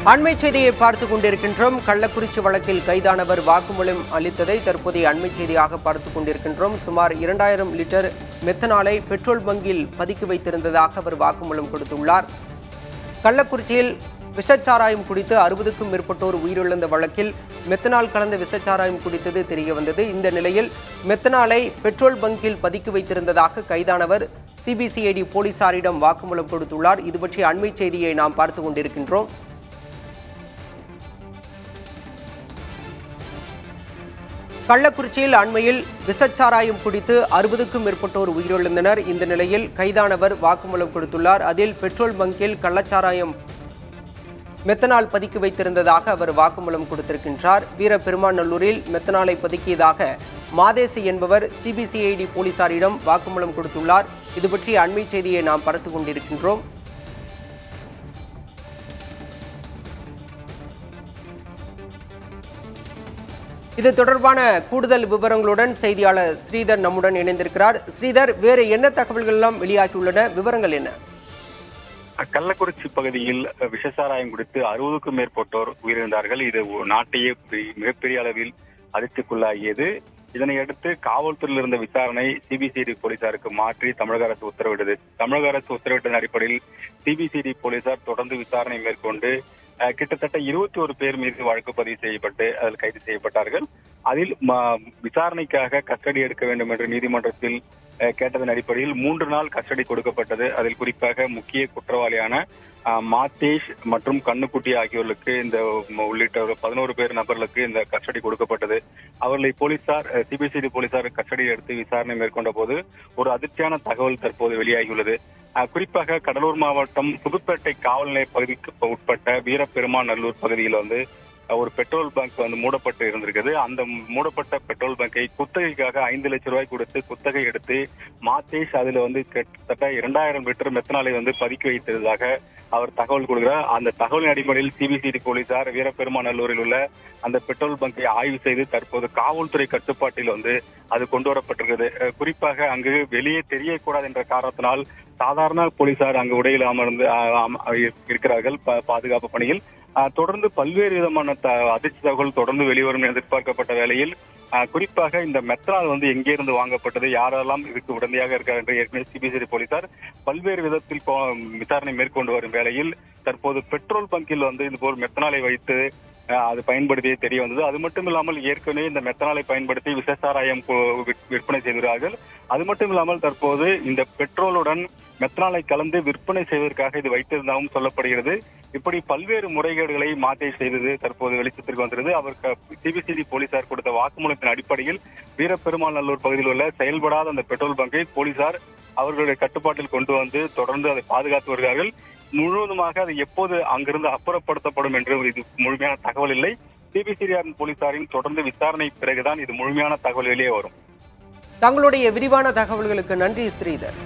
அண்மை செய்தியை பார்த்துக் கொண்டிருக்கின்றோம். கள்ளக்குறிச்சி வழக்கில் கைதானவர் வாக்குமூலம் அளித்ததை தற்போதைய அண்மை செய்தியாக பார்த்துக் கொண்டிருக்கின்றோம். சுமார் 2000 லிட்டர் மெத்தனாலை பெட்ரோல் பங்கில் பதுக்கி வைத்திருந்ததாக அவர் வாக்குமூலம் கொடுத்துள்ளார். கள்ளக்குறிச்சியில் விஷச்சாராயம் குடித்து 60க்கும் மேற்பட்டோர் உயிரிழந்த வழக்கில் மெத்தனால் கலந்த விஷச்சாராயம் குடித்தது தெரியவந்தது. இந்த நிலையில் மெத்தனாலை பெட்ரோல் பங்கில் பதுக்கி வைத்திருந்ததாக கைதானவர் சிபிசிஐடி போலீசாரிடம் வாக்குமூலம் கொடுத்துள்ளார். இது பற்றிய அண்மை செய்தியை நாம் பார்த்துக் கொண்டிருக்கின்றோம். கள்ளக்குறிச்சியில் அண்மையில் விஷச்சாராயம் குடித்து 60க்கும் மேற்பட்டோர் உயிரிழந்தனர். இந்த நிலையில் கைதானவர் வாக்குமூலம் கொடுத்துள்ளார். அதில் பெட்ரோல் பங்கில் கள்ளச்சாராயம் மெத்தனால் பதுக்கி வைத்திருந்ததாக அவர் வாக்குமூலம் கொடுத்திருக்கின்றார். வீரபெருமாநல்லூரில் மெத்தனாலை பதுக்கியதாக மாதேசி என்பவர் சிபிசிஐடி போலீசாரிடம் வாக்குமூலம் கொடுத்துள்ளார். இது பற்றிய அண்மை செய்தியை நாம் பார்த்துக் கொண்டிருக்கின்றோம். இது தொடர்பான கூடுதல் விவரங்களுடன் செய்தியாளர் ஸ்ரீதர் நம்முடன் இணைந்திருக்கிறார். ஸ்ரீதர், வேறு என்ன தகவல்கள் எல்லாம் வெளியாகியுள்ளன? விவரங்கள் என்ன? கள்ளக்குறிச்சி பகுதியில் விஷசாராயம் குடித்து 60க்கும் மேற்பட்டோர் உயிரிழந்தார்கள். இது நாட்டையே மிகப்பெரிய அளவில் அதிர்ச்சிக்குள்ளாகியது. இதனையடுத்து காவல்துறையில் இருந்த விசாரணை சிபிசிஐடி போலீசாருக்கு மாற்றி தமிழக அரசு உத்தரவிட்டது. தமிழக அரசு உத்தரவிட்டதன் அடிப்படையில் சிபிசிஐடி போலீசார் தொடர்ந்து விசாரணை மேற்கொண்டு கிட்டத்தட்ட 21 பேர் மீது வழக்கு பதிவு செய்யப்பட்டு அதில் கைது செய்யப்பட்டார்கள். அதில் விசாரணைக்காக கஸ்டடி எடுக்க வேண்டும் என்று நீதிமன்றத்தில் கேட்டதன் அடிப்படையில் 3 நாள் கஸ்டடி கொடுக்கப்பட்டது. அதில் குறிப்பாக முக்கிய குற்றவாளியான மாதேஷ் மற்றும் கண்ணுக்குட்டி ஆகியோருக்கு இந்த உள்ளிட்ட 11 பேர் நபர்களுக்கு இந்த கஸ்டடி கொடுக்கப்பட்டது. அவர்களை போலீசார் சிபிசிஐடி போலீசார் கஸ்டடி எடுத்து விசாரணை மேற்கொண்ட போது ஒரு அதிர்ச்சியான தகவல் தற்போது வெளியாகியுள்ளது. குறிப்பாக கடலூர் மாவட்டம் புதுப்பேட்டை காவல் நிலைய பகுதிக்கு உட்பட்ட வீரபெருமாநல்லூர் பகுதியில் ஒரு பெட்ரோல் பங்க் மூடப்பட்டு இருந்திருக்குது. அந்த மூடப்பட்ட பெட்ரோல் பங்கை குத்தகைக்காக 5 லட்சம் ரூபாய் கொடுத்து குத்தகை எடுத்து மாதேஷ் அதுல கிட்டத்தட்ட 2000 லிட்டர் மெத்தனாலை பதுக்கி வைத்ததாக அவர் தகவல் கொடுக்கிறார். அந்த தகவலின் அடிப்படையில் சிபிசிஐடி போலீசார் வீரபெருமாநல்லூரில் உள்ள அந்த பெட்ரோல் பங்கை ஆய்வு செய்து தற்போது காவல்துறை கட்டுப்பாட்டில் அது கொண்டு வரப்பட்டிருக்கிறது. குறிப்பாக அங்கு வெளியே தெரியக்கூடாது என்ற காரணத்தினால் சாதாரண போலீசார் அங்கு உடையில் அமர்ந்து இருக்கிறார்கள் பாதுகாப்பு பணியில். தொடர்ந்து பல்வேறு விதமான அதிர்ச்சி தகவல் தொடர்ந்து வெளிவரும் எதிர்பார்க்கப்பட்ட வேளையில் குறிப்பாக இந்த மெத்தனால் எங்கே இருந்து வாங்கப்பட்டது, யாரெல்லாம் இதுக்கு உடந்தையாக இருக்கார் என்று ஏற்கனவே சிபிசிஐடி போலீசார் பல்வேறு விதத்தில் விசாரணை மேற்கொண்டு வரும் வேளையில் தற்போது பெட்ரோல் பங்கில் இது போல் மெத்தனாலை வைத்து அது பயன்படுத்தியே தெரிய வந்தது. அது மட்டும் இல்லாமல் ஏற்கனவே இந்த மெத்தனாலை பயன்படுத்தி விஷசாராயம் விற்பனை செய்கிறார்கள். அது மட்டும் இல்லாமல் தற்போது இந்த பெட்ரோலுடன் மெத்தனாலை கலந்து விற்பனை செய்வதற்காக இது வைத்திருந்தாகவும் சொல்லப்படுகிறது. இப்படி பல்வேறு முறைகேடுகளை மாதேஷ் செய்தது தற்போது வெளிச்சத்திற்கு வந்திருந்தது. அவர் சிபிசிஐடி போலீசார் கொடுத்த வாக்குமூலத்தின் அடிப்படையில் வீரபெருமாநல்லூர் பகுதியில் உள்ள செயல்படாத அந்த பெட்ரோல் பங்கை போலீசார் அவர்களுடைய கட்டுப்பாட்டில் கொண்டு தொடர்ந்து அதை பாதுகாத்து வருகிறார்கள். முழுவதுமாக அது எப்போது அங்கிருந்து அப்புறப்படுத்தப்படும் என்று இது முழுமையான தகவல் இல்லை. சிபிசிஐடி போலீசாரின் தொடர்ந்து விசாரணை பிறகுதான் இது முழுமையான தகவல் வெளியே வரும். தங்களுடைய விரிவான தகவல்களுக்கு நன்றி ஸ்ரீதர்.